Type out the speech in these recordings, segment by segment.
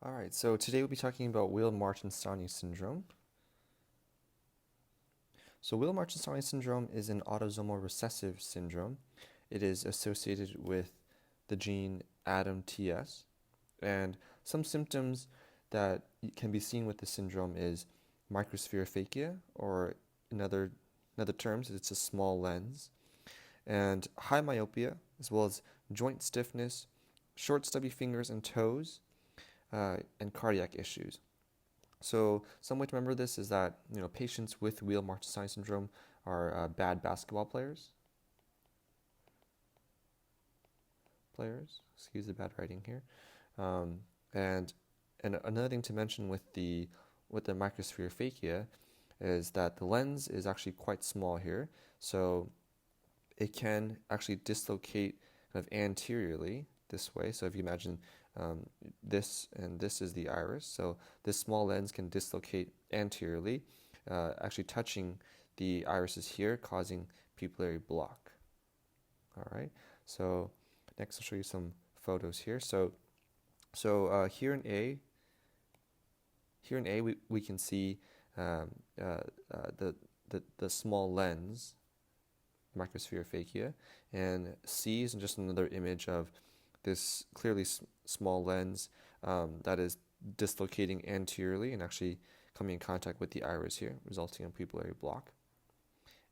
All right, so today we'll be talking about Weill Marchesani syndrome. So Weill Marchesani syndrome is an autosomal recessive syndrome. It is associated with the gene ADAMTS, and some symptoms that can be seen with the syndrome is microspherophakia, or in other terms, it's a small lens, and high myopia, as well as joint stiffness, short stubby fingers and toes, and cardiac issues. So some way to remember this is that patients with Weill Marchesani syndrome are bad basketball players. Excuse the bad writing here. And another thing to mention with the microspherophakia is that the lens is actually quite small here, so it can actually dislocate kind of anteriorly this way. So if you imagine this and this is the iris, so this small lens can dislocate anteriorly, actually touching the irises here, causing pupillary block. All right, so next I'll show you some photos here. So here in A, we can see the small lens, microspherophakia, and C is just another image of this clearly small lens that is dislocating anteriorly and actually coming in contact with the iris here, resulting in pupillary block.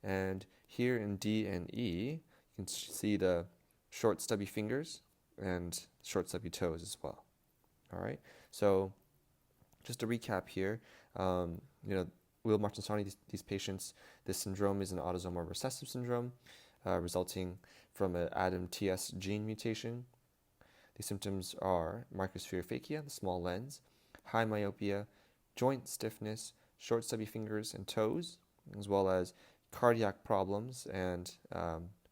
And here in D and E, you can see the short stubby fingers and short stubby toes as well. All right, so just to recap here, Weill Marchesani, these patients, this syndrome is an autosomal recessive syndrome resulting from an ADAMTS gene mutation. The symptoms are microspherophakia, the small lens, high myopia, joint stiffness, short stubby fingers and toes, as well as cardiac problems and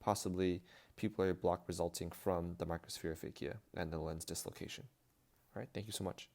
possibly pupillary block resulting from the microspherophakia and the lens dislocation. All right, thank you so much.